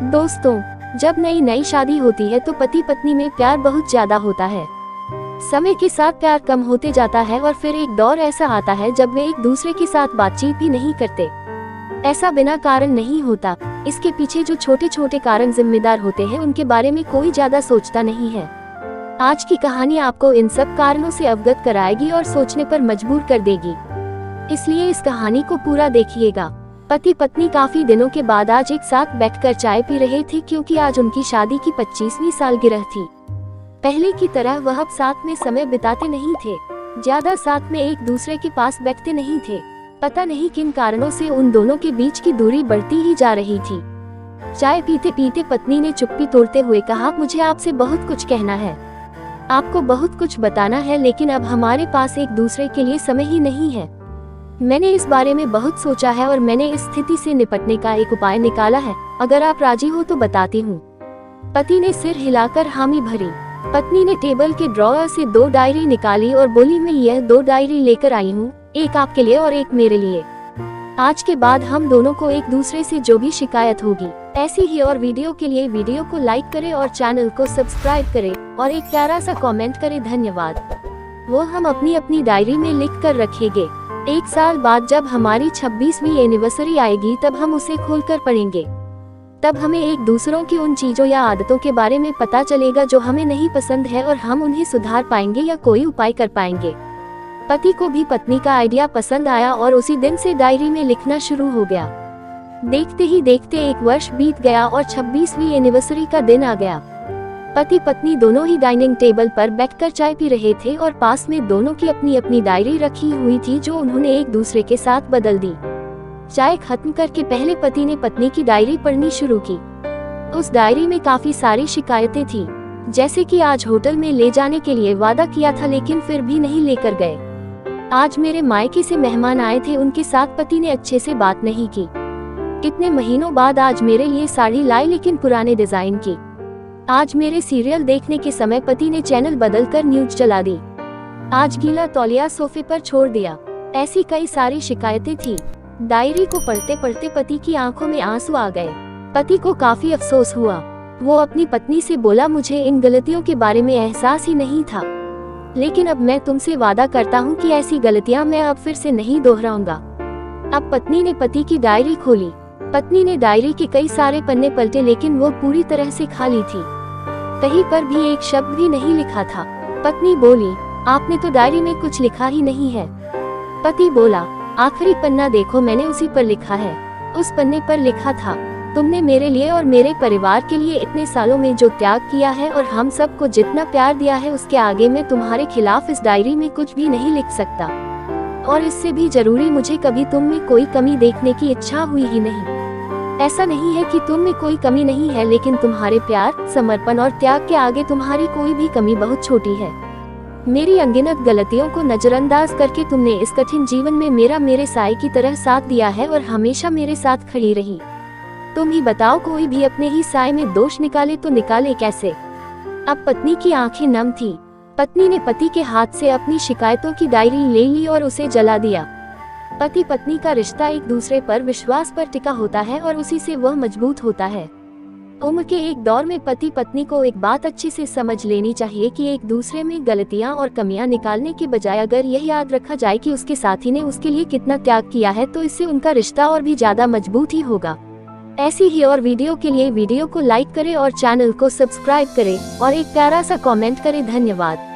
दोस्तों, जब नई नई शादी होती है तो पति पत्नी में प्यार बहुत ज्यादा होता है। समय के साथ प्यार कम होते जाता है और फिर एक दौर ऐसा आता है जब वे एक दूसरे के साथ बातचीत भी नहीं करते। ऐसा बिना कारण नहीं होता, इसके पीछे जो छोटे छोटे कारण जिम्मेदार होते हैं उनके बारे में कोई ज्यादा सोचता नहीं है। आज की कहानी आपको इन सब कारणों से अवगत कराएगी और सोचने पर मजबूर कर देगी, इसलिए इस कहानी को पूरा देखिएगा। पति पत्नी काफी दिनों के बाद आज एक साथ बैठकर चाय पी रहे थे, क्योंकि आज उनकी शादी की 25वीं सालगिरह थी। पहले की तरह वह अब साथ में समय बिताते नहीं थे, ज्यादा साथ में एक दूसरे के पास बैठते नहीं थे। पता नहीं किन कारणों से उन दोनों के बीच की दूरी बढ़ती ही जा रही थी। चाय पीते पीते पत्नी ने चुप्पी तोड़ते हुए कहा, मुझे आपसे बहुत कुछ कहना है, आपको बहुत कुछ बताना है, लेकिन अब हमारे पास एक दूसरे के लिए समय ही नहीं है। मैंने इस बारे में बहुत सोचा है और मैंने इस स्थिति से निपटने का एक उपाय निकाला है। अगर आप राजी हो तो बताती हूँ। पति ने सिर हिलाकर हामी भरी। पत्नी ने टेबल के ड्रॉअर से 2 डायरी निकाली और बोली, मैं यह 2 डायरी लेकर आई हूँ, एक आपके लिए और एक मेरे लिए। आज के बाद हम दोनों को एक दूसरे से जो भी शिकायत होगी, ऐसी ही और वीडियो के लिए वीडियो को लाइक करें और चैनल को सब्सक्राइब करें और एक प्यारा सा कमेंट करें, धन्यवाद। वो हम अपनी अपनी डायरी में लिख कर रखेंगे। 1 साल बाद जब हमारी 26वीं एनिवर्सरी आएगी तब हम उसे खोलकर पढ़ेंगे। तब हमें एक दूसरों की उन चीजों या आदतों के बारे में पता चलेगा जो हमें नहीं पसंद है, और हम उन्हें सुधार पाएंगे या कोई उपाय कर पाएंगे। पति को भी पत्नी का आइडिया पसंद आया और उसी दिन से डायरी में लिखना शुरू हो गया। देखते ही देखते 1 वर्ष बीत गया और 26वीं एनिवर्सरी का दिन आ गया। पति पत्नी दोनों ही डाइनिंग टेबल पर बैठकर चाय पी रहे थे और पास में दोनों की अपनी अपनी डायरी रखी हुई थी, जो उन्होंने एक दूसरे के साथ बदल दी। चाय खत्म करके पहले पति ने पत्नी की डायरी पढ़नी शुरू की। उस डायरी में काफी सारी शिकायतें थी, जैसे कि आज होटल में ले जाने के लिए वादा किया था लेकिन फिर भी नहीं लेकर गए। आज मेरे मायके से मेहमान आए थे, उनके साथ पति ने अच्छे से बात नहीं की। कितने महीनों बाद आज मेरे लिए साड़ी लाई, लेकिन पुराने डिजाइन की। आज मेरे सीरियल देखने के समय पति ने चैनल बदलकर न्यूज चला दी। आज गीला तौलिया सोफे पर छोड़ दिया। ऐसी कई सारी शिकायतें थी। डायरी को पढ़ते पढ़ते पति की आंखों में आंसू आ गए। पति को काफी अफसोस हुआ। वो अपनी पत्नी से बोला, मुझे इन गलतियों के बारे में एहसास ही नहीं था, लेकिन अब मैं तुमसे वादा करता हूँ कि ऐसी गलतियाँ मैं अब फिर से नहीं दोहराऊंगा। अब पत्नी ने पति की डायरी खोली। पत्नी ने डायरी के कई सारे पन्ने पलटे, लेकिन वो पूरी तरह से खाली थी। कहीं पर भी एक शब्द भी नहीं लिखा था। पत्नी बोली, आपने तो डायरी में कुछ लिखा ही नहीं है। पति बोला, आखिरी पन्ना देखो, मैंने उसी पर लिखा है। उस पन्ने पर लिखा था, तुमने मेरे लिए और मेरे परिवार के लिए इतने सालों में जो त्याग किया है और हम सबको जितना प्यार दिया है, उसके आगे मैं तुम्हारे खिलाफ इस डायरी में कुछ भी नहीं लिख सकता। और इससे भी जरूरी, मुझे कभी तुम में कोई कमी देखने की इच्छा हुई ही नहीं। ऐसा नहीं है कि तुम में कोई कमी नहीं है, लेकिन तुम्हारे प्यार, समर्पण और त्याग के आगे तुम्हारी कोई भी कमी बहुत छोटी है। मेरी अनगिनत गलतियों को नजरअंदाज करके तुमने इस कठिन जीवन में मेरे साए की तरह साथ दिया है और हमेशा मेरे साथ खड़ी रही। तुम ही बताओ, कोई भी अपने ही साए में दोष निकाले तो निकाले कैसे। अब पत्नी की आंखें नम थी। पत्नी ने पति के हाथ से अपनी शिकायतों की डायरी ले ली और उसे जला दिया। पति पत्नी का रिश्ता एक दूसरे पर विश्वास पर टिका होता है और उसी से वह मजबूत होता है। उम्र के एक दौर में पति पत्नी को एक बात अच्छे से समझ लेनी चाहिए कि एक दूसरे में गलतियां और कमियां निकालने के बजाय अगर यह याद रखा जाए कि उसके साथी ने उसके लिए कितना त्याग किया है, तो इससे उनका रिश्ता और भी ज्यादा मजबूत ही होगा। ऐसी ही और वीडियो के लिए वीडियो को लाइक करें और चैनल को सब्सक्राइब करें और एक प्यारा सा कमेंट करें, धन्यवाद।